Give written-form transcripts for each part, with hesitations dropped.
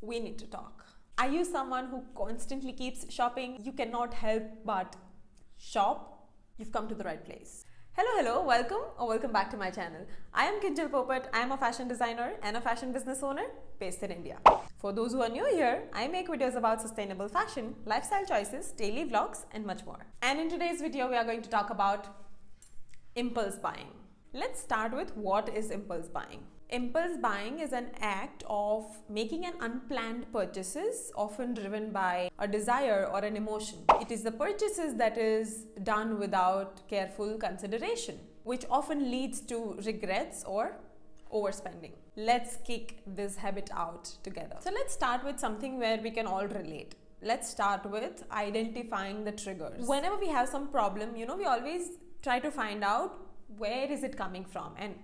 we need to talk. Are you someone who constantly keeps shopping? You cannot help but shop? You've come to the right place. Hello, welcome back to my channel. I am Kinjal Popat. I am a fashion designer and a fashion business owner based in India. For those who are new here, I make videos about sustainable fashion, lifestyle choices, daily vlogs and much more. And in today's video, we are going to talk about impulse buying. Let's start with what is impulse buying. Impulse buying is an act of making an unplanned purchases, often driven by a desire or an emotion. It is the purchases that is done without careful consideration, which often leads to regrets or overspending. Let's kick this habit out together. So let's start with something where we can all relate. Let's start with identifying the triggers. Whenever we have some problem, we always try to find out where is it coming from, and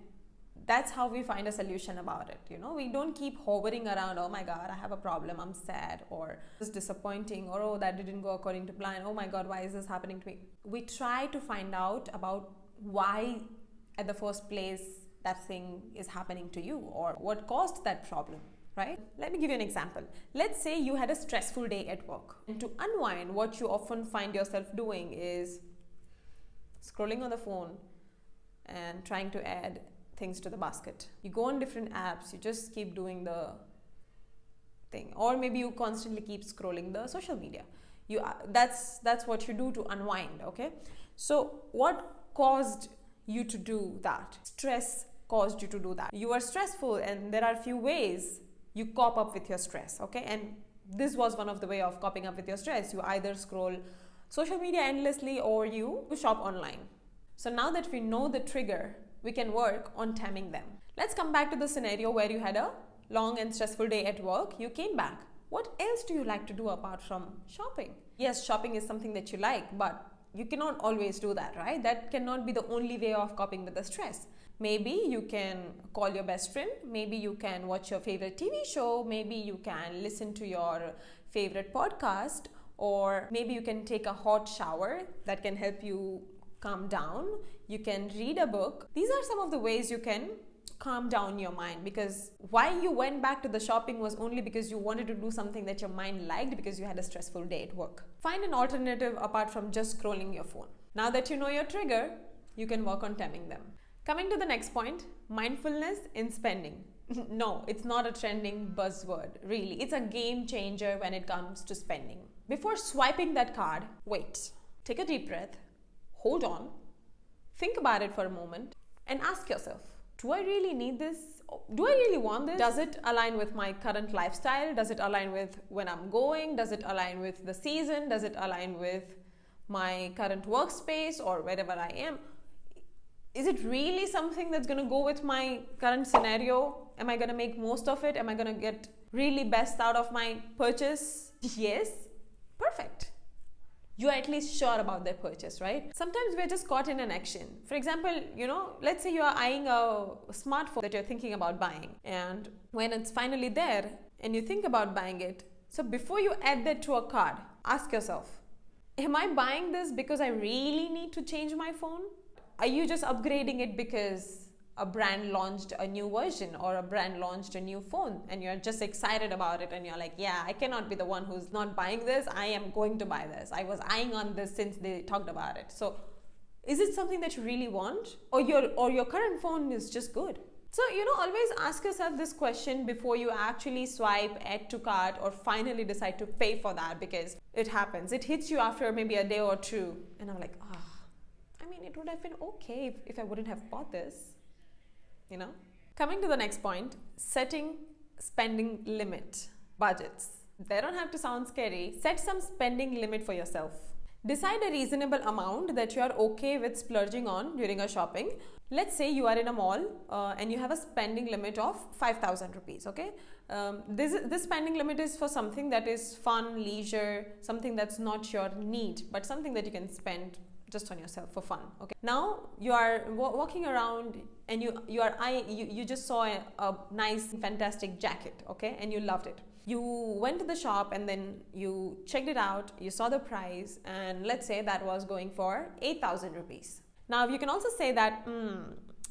that's how we find a solution about it. We don't keep hovering around, oh my God, I have a problem, I'm sad, or it's disappointing, or oh, that didn't go according to plan, oh my God, why is this happening to me? We try to find out about why at the first place that thing is happening to you, or what caused that problem, right? Let me give you an example. Let's say you had a stressful day at work, and to unwind, what you often find yourself doing is scrolling on the phone and trying to add things to the basket. You go on different apps, you just keep doing the thing, or maybe you constantly keep scrolling the social media. That's what you do to unwind. Okay, so what caused you to do that? Stress caused you to do that. You are stressful, and there are a few ways you cope up with your stress. Okay, and this was one of the way of coping up with your stress. You either scroll social media endlessly or you shop online. So now that we know the trigger, we can work on taming them. Let's come back to the scenario where you had a long and stressful day at work. You came back. What else do you like to do apart from shopping? Yes, shopping is something that you like, but you cannot always do that, right? That cannot be the only way of coping with the stress. Maybe you can call your best friend. Maybe you can watch your favorite TV show. Maybe you can listen to your favorite podcast, or maybe you can take a hot shower that can help you calm down. You can read a book. These are some of the ways you can calm down your mind, because why you went back to the shopping was only because you wanted to do something that your mind liked because you had a stressful day at work. Find an alternative apart from just scrolling your phone. Now that you know your trigger, you can work on taming them. Coming to the next point, mindfulness in spending. No, it's not a trending buzzword, really. It's a game changer when it comes to spending. Before swiping that card, wait, take a deep breath, hold on, think about it for a moment, and ask yourself, do I really need this? Do I really want this? Does it align with my current lifestyle? Does it align with when I'm going? Does it align with the season? Does it align with my current workspace or wherever I am? Is it really something that's going to go with my current scenario? Am I going to make most of it? Am I going to get really best out of my purchase? Yes. Perfect. You're at least sure about their purchase, right? Sometimes we're just caught in an action. For example, let's say you are eyeing a smartphone that you're thinking about buying, and when it's finally there and you think about buying it, so before you add that to a cart, ask yourself, am I buying this because I really need to change my phone? Are you just upgrading it because a brand launched a new version or a brand launched a new phone and you're just excited about it and you're like, yeah, I cannot be the one who's not buying this. I am going to buy this. I was eyeing on this since they talked about it. So is it something that you really want, or your current phone is just good? So, always ask yourself this question before you actually swipe, add to cart, or finally decide to pay for that, because it happens. It hits you after maybe a day or two. And I'm like, it would have been okay if I wouldn't have bought this. Coming to the next point, setting spending limit, budgets. They don't have to sound scary. Set some spending limit for yourself. Decide a reasonable amount that you are okay with splurging on during a shopping. Let's say you are in a mall and you have a spending limit of 5,000 rupees. Okay, this spending limit is for something that is fun, leisure, something that's not your need, but something that you can spend just on yourself for fun. Okay, now you are walking around and you just saw a nice fantastic jacket, okay, and you loved it. You went to the shop and then you checked it out, you saw the price, and let's say that was going for 8,000 rupees. Now you can also say that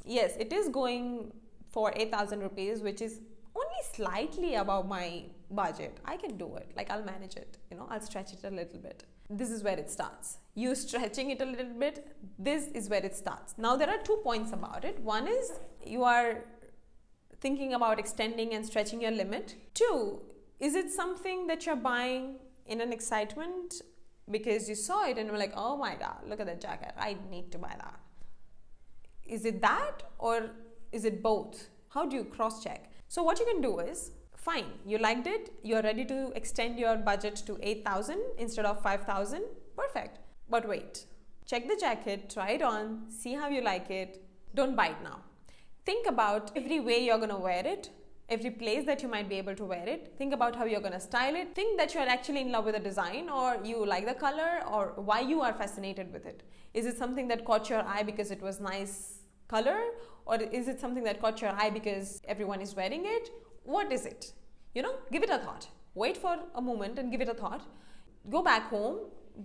yes, it is going for 8,000 rupees, which is only slightly above my budget. I can do it. Like, I'll manage it. I'll stretch it a little bit. This is where it starts. You stretching it a little bit, this is where it starts. Now, there are 2 points about it. One is you are thinking about extending and stretching your limit. 2, is it something that you're buying in an excitement because you saw it and you're like, oh my God, look at that jacket. I need to buy that. Is it that, or is it both? How do you cross check? So what you can do is, fine, you liked it. You're ready to extend your budget to 8,000 instead of 5,000. Perfect. But wait, check the jacket, try it on, see how you like it. Don't buy it now. Think about every way you're going to wear it, every place that you might be able to wear it. Think about how you're going to style it. Think that you're actually in love with the design, or you like the color, or why you are fascinated with it. Is it something that caught your eye because it was nice color, or is it something that caught your eye because everyone is wearing it? What is it? Give it a thought. Wait for a moment and give it a thought. Go back home,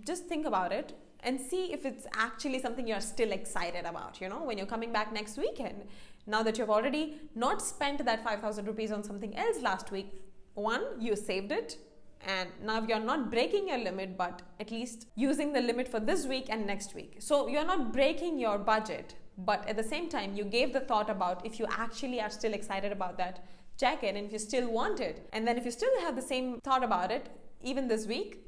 just think about it and see if it's actually something you're still excited about, when you're coming back next weekend. Now that you've already not spent that 5,000 rupees on something else last week, one, you saved it, and now you're not breaking your limit, but at least using the limit for this week and next week. So you're not breaking your budget, but at the same time, you gave the thought about if you actually are still excited about that jacket and if you still want it. And then if you still have the same thought about it, even this week,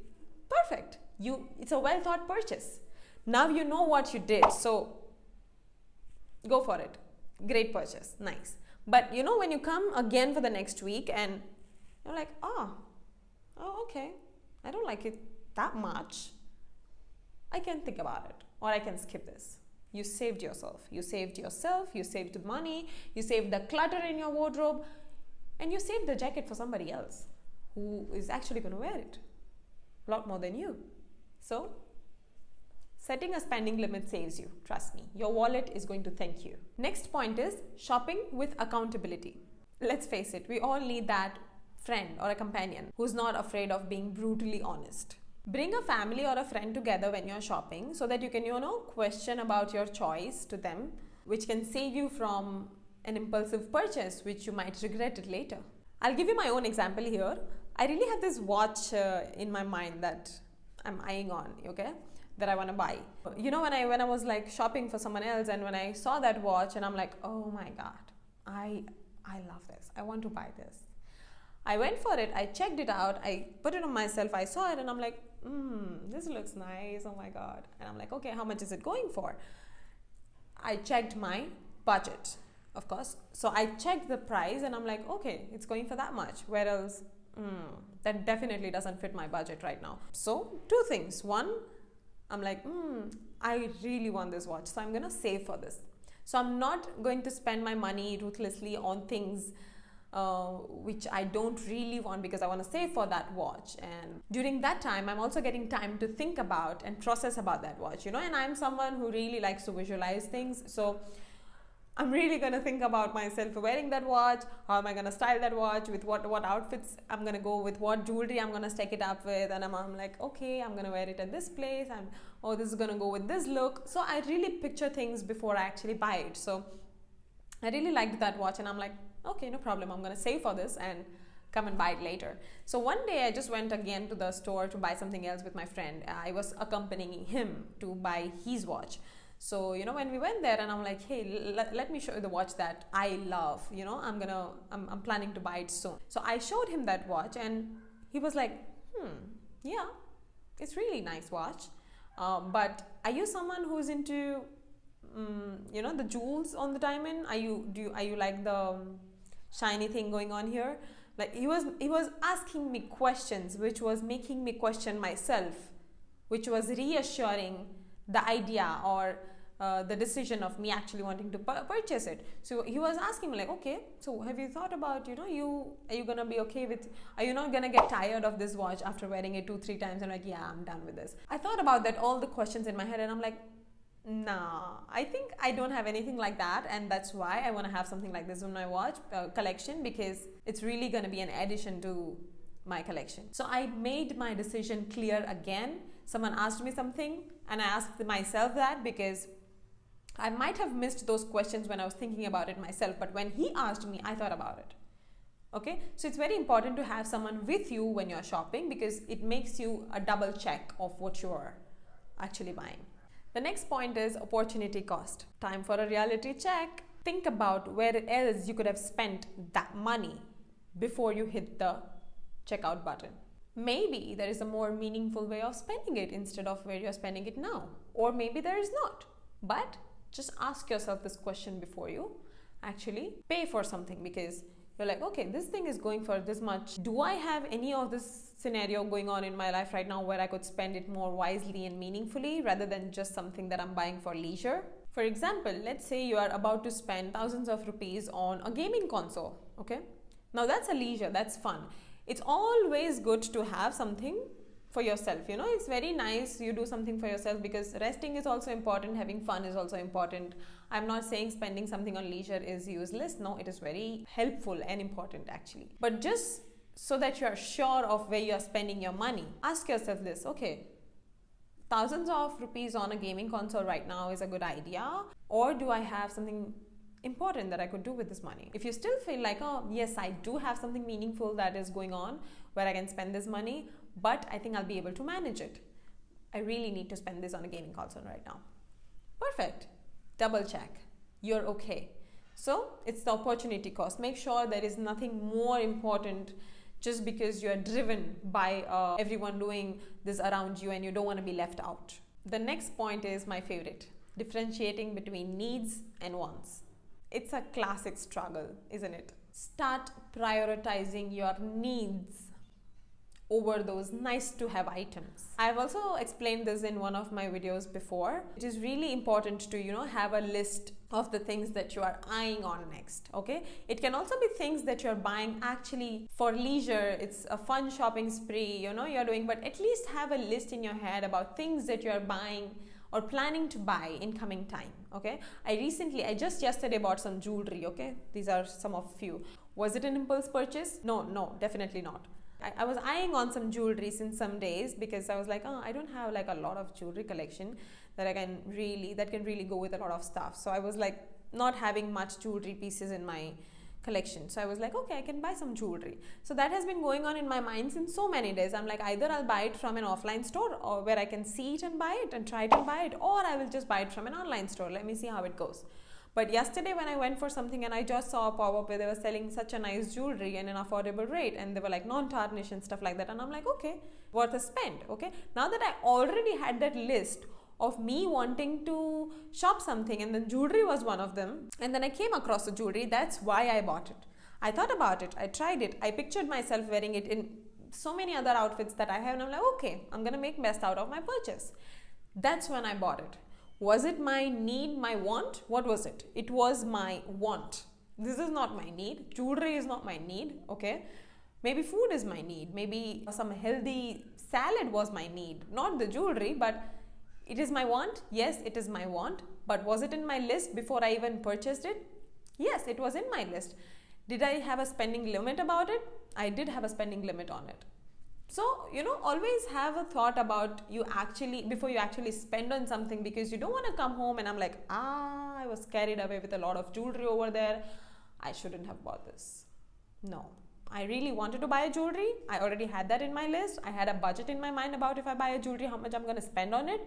perfect. It's a well thought purchase. Now you know what you did. So go for it. Great purchase. Nice. But when you come again for the next week and you're like, oh, okay, I don't like it that much. I can think about it, or I can skip this. You saved yourself. You saved money, you saved the clutter in your wardrobe, and you saved the jacket for somebody else who is actually going to wear it a lot more than you. So, setting a spending limit saves you. Trust me. Your wallet is going to thank you. Next point is shopping with accountability. Let's face it, we all need that friend or a companion who's not afraid of being brutally honest. Bring a family or a friend together when you're shopping so that you can, question about your choice to them, which can save you from an impulsive purchase, which you might regret it later. I'll give you my own example here. I really have this watch in my mind that I'm eyeing on, okay, that I want to buy. When I was like shopping for someone else, and when I saw that watch and I'm like, oh my God, I love this. I want to buy this. I went for it. I checked it out. I put it on myself. I saw it and I'm like, this looks nice. Oh my God. And I'm like, okay, how much is it going for? I checked my budget, of course. So I checked the price and I'm like, okay, it's going for that much. Where else? That definitely doesn't fit my budget right now. So 2 things. One, I'm like, I really want this watch. So I'm going to save for this. So I'm not going to spend my money ruthlessly on things which I don't really want because I want to save for that watch. And during that time, I'm also getting time to think about and process about that watch, and I'm someone who really likes to visualize things. So I'm really going to think about myself wearing that watch. How am I going to style that watch? With what outfits I'm going to go with, what jewelry I'm going to stack it up with. And I'm like, okay, I'm going to wear it at this place. This is going to go with this look. So I really picture things before I actually buy it. So I really liked that watch and I'm like, okay, no problem. I'm going to save for this and come and buy it later. So one day I just went again to the store to buy something else with my friend. I was accompanying him to buy his watch. So, when we went there and I'm like, hey, let me show you the watch that I love, I'm planning to buy it soon. So I showed him that watch and he was like, yeah, it's really nice watch. But are you someone who's into, the jewels on the diamond? Are you like the shiny thing going on here? Like he was asking me questions, which was making me question myself, which was reassuring the idea or the decision of me actually wanting to purchase it. So he was asking me like, okay, so have you thought about, are you gonna be okay with, are you not gonna get tired of this watch after wearing it 2-3 times? And like, yeah, I'm done with this. I thought about that, all the questions in my head, and I'm like, nah, I think I don't have anything like that, and that's why I want to have something like this in my watch collection, because it's really going to be an addition to my collection. So I made my decision clear again. Someone asked me something and I asked myself that, because I might have missed those questions when I was thinking about it myself, but when he asked me, I thought about it. Okay, so it's very important to have someone with you when you're shopping because it makes you a double check of what you are actually buying. The next point is opportunity cost. Time for a reality check. Think about where else you could have spent that money before you hit the checkout button. Maybe there is a more meaningful way of spending it instead of where you're spending it now. Or maybe there is not. But just ask yourself this question before you actually pay for something, because you're like, okay, this thing is going for this much. Do I have any of this scenario going on in my life right now where I could spend it more wisely and meaningfully rather than just something that I'm buying for leisure? For example, let's say you are about to spend thousands of rupees on a gaming console. Okay, now that's a leisure, that's fun. It's always good to have something for yourself. You know, it's very nice you do something for yourself because resting is also important, having fun is also important. I'm not saying spending something on leisure is useless. No, it is very helpful and important actually. But just so that you're sure of where you're spending your money, ask yourself this, okay, thousands of rupees on a gaming console right now is a good idea, or do I have something important that I could do with this money? If you still feel like, oh yes, I do have something meaningful that is going on where I can spend this money, but I think I'll be able to manage it. I really need to spend this on a gaming console right now. Perfect. Double check. You're okay. So it's the opportunity cost. Make sure there is nothing more important just because you're driven by everyone doing this around you and you don't want to be left out. The next point is my favorite. Differentiating between needs and wants. It's a classic struggle, isn't it? Start prioritizing your needs over those nice to have items. I've also explained this in one of my videos before. It is really important to, have a list of the things that you are eyeing on next. Okay, it can also be things that you're buying actually for leisure. It's a fun shopping spree, you're doing, but at least have a list in your head about things that you're buying or planning to buy in coming time. Okay, I just yesterday bought some jewelry. Okay, these are some of few. Was it an impulse purchase? No, definitely not. I was eyeing on some jewelry since some days because I was like, I don't have like a lot of jewelry collection that can really go with a lot of stuff. So I was like not having much jewelry pieces in my collection. So I was like, okay, I can buy some jewelry. So that has been going on in my mind since so many days. I'm like, either I'll buy it from an offline store or where I can see it and buy it and try it and buy it, or I will just buy it from an online store. Let me see how it goes. But yesterday when I went for something and I just saw a pop-up where they were selling such a nice jewelry and an affordable rate, and they were like non-tarnish and stuff like that, and I'm like, okay, worth a spend. Okay, now that I already had that list of me wanting to shop something, and then jewelry was one of them, and then I came across the jewelry, that's why I bought it. I thought about it, I tried it, I pictured myself wearing it in so many other outfits that I have, and I'm like, okay, I'm gonna make best out of my purchase. That's when I bought it. Was it my need, my want? What was it? It was my want. This is not my need. Jewelry is not my need, okay? Maybe food is my need. Maybe some healthy salad was my need. Not the jewelry, but it is my want. Yes, it is my want. But was it in my list before I even purchased it? Yes, it was in my list. Did I have a spending limit about it? I did have a spending limit on it. So, always have a thought about before you actually spend on something, because you don't want to come home and I'm like, I was carried away with a lot of jewelry over there. I shouldn't have bought this. No, I really wanted to buy a jewelry. I already had that in my list. I had a budget in my mind about if I buy a jewelry, how much I'm going to spend on it.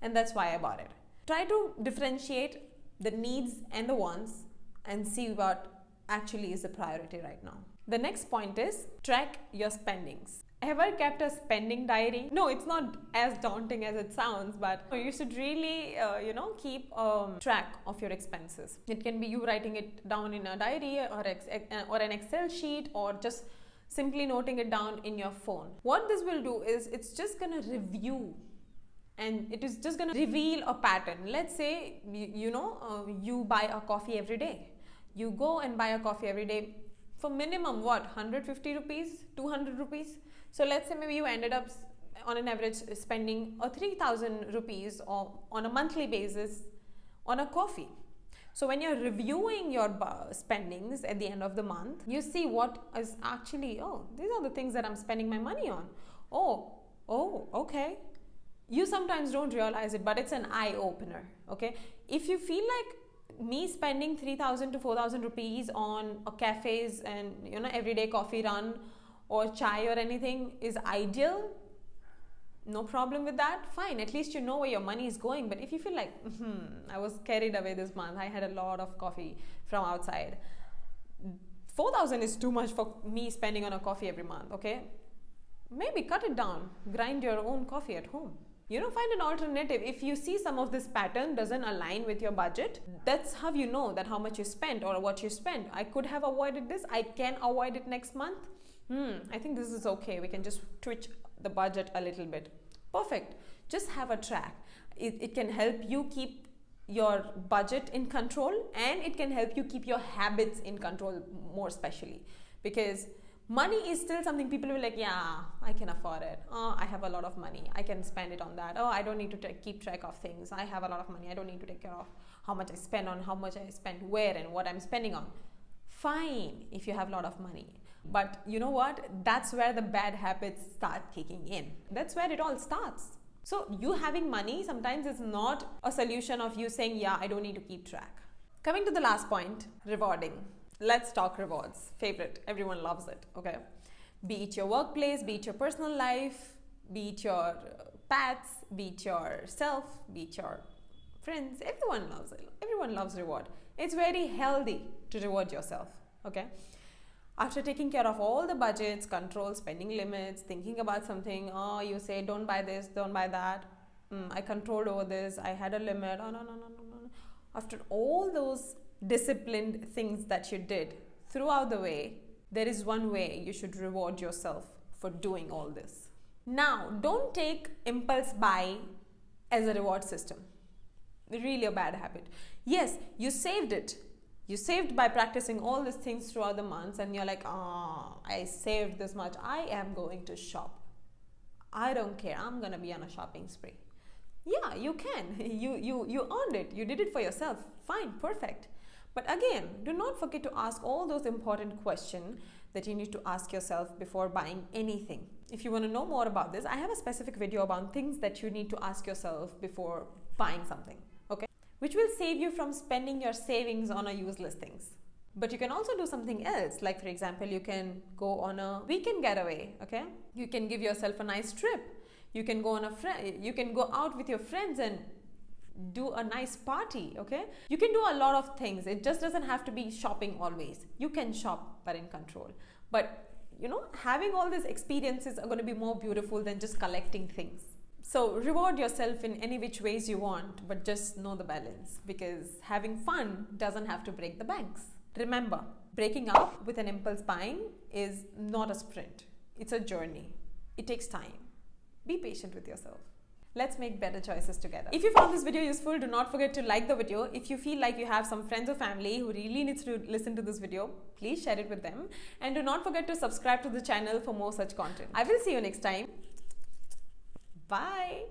And that's why I bought it. Try to differentiate the needs and the wants and see what actually is the priority right now. The next point is track your spendings. Ever kept a spending diary? No, it's not as daunting as it sounds, but you should really, keep track of your expenses. It can be you writing it down in a diary or an Excel sheet, or just simply noting it down in your phone. What this will do is it's just going to review, and it is just going to reveal a pattern. Let's say, you buy a coffee every day. You go and buy a coffee every day for minimum, 150 rupees, 200 rupees. So let's say maybe you ended up on an average spending 3,000 rupees on a monthly basis on a coffee. So when you're reviewing your spendings at the end of the month, you see what is actually, these are the things that I'm spending my money on. Okay. You sometimes don't realize it, but it's an eye opener. Okay. If you feel like Me spending 3,000 to 4,000 rupees on a cafes and everyday coffee run or chai or anything is ideal. No problem with that. Fine, at least you know where your money is going. But if you feel like I was carried away this month, I had a lot of coffee from outside, 4,000 is too much for me spending on a coffee every month. Okay, maybe cut it down, grind your own coffee at home. Find an alternative. If you see some of this pattern doesn't align with your budget, that's how you know that how much you spent or what you spent. I could have avoided this. I can avoid it next month. I think this is okay. We can just twitch the budget a little bit. Perfect. Just have a track. It can help you keep your budget in control, and it can help you keep your habits in control more especially, because money is still something people will be like, yeah, I can afford it. Oh, I have a lot of money. I can spend it on that. Oh, I don't need to keep track of things. I have a lot of money. I don't need to take care of how much I spend on, how much I spend where and what I'm spending on. Fine if you have a lot of money. But you know what? That's where the bad habits start kicking in. That's where it all starts. So you having money sometimes is not a solution of you saying, yeah, I don't need to keep track. Coming to the last point, rewarding. Let's talk rewards. Favorite. Everyone loves it. Okay. Be it your workplace, be it your personal life, be it your pets, be it yourself, be it your friends. Everyone loves it. Everyone loves reward. It's very healthy to reward yourself. Okay. After taking care of all the budgets, control, spending limits, thinking about something, you say, don't buy this, don't buy that. I controlled over this. I had a limit. Oh, no. After all those disciplined things that you did throughout the way, there is one way you should reward yourself for doing all this. Now, don't take impulse buy as a reward system. Really a bad habit. Yes, you saved it. You saved by practicing all these things throughout the months, and you're like, I saved this much. I am going to shop. I don't care. I'm going to be on a shopping spree. Yeah, you can. You earned it. You did it for yourself. Fine, perfect. But again, do not forget to ask all those important questions that you need to ask yourself before buying anything. If you want to know more about this, I have a specific video about things that you need to ask yourself before buying something, okay? Which will save you from spending your savings on a useless things. But you can also do something else. Like, for example, you can go on a weekend getaway, okay? You can give yourself a nice trip. You can go you can go out with your friends and do a nice party, okay? You can do a lot of things. It just doesn't have to be shopping always. You can shop, but in control. But, having all these experiences are going to be more beautiful than just collecting things. So reward yourself in any which ways you want, but just know the balance, because having fun doesn't have to break the banks. Remember, breaking up with an impulse buying is not a sprint. It's a journey. It takes time. Be patient with yourself. Let's make better choices together. If you found this video useful, do not forget to like the video. If you feel like you have some friends or family who really needs to listen to this video, please share it with them. And do not forget to subscribe to the channel for more such content. I will see you next time. Bye.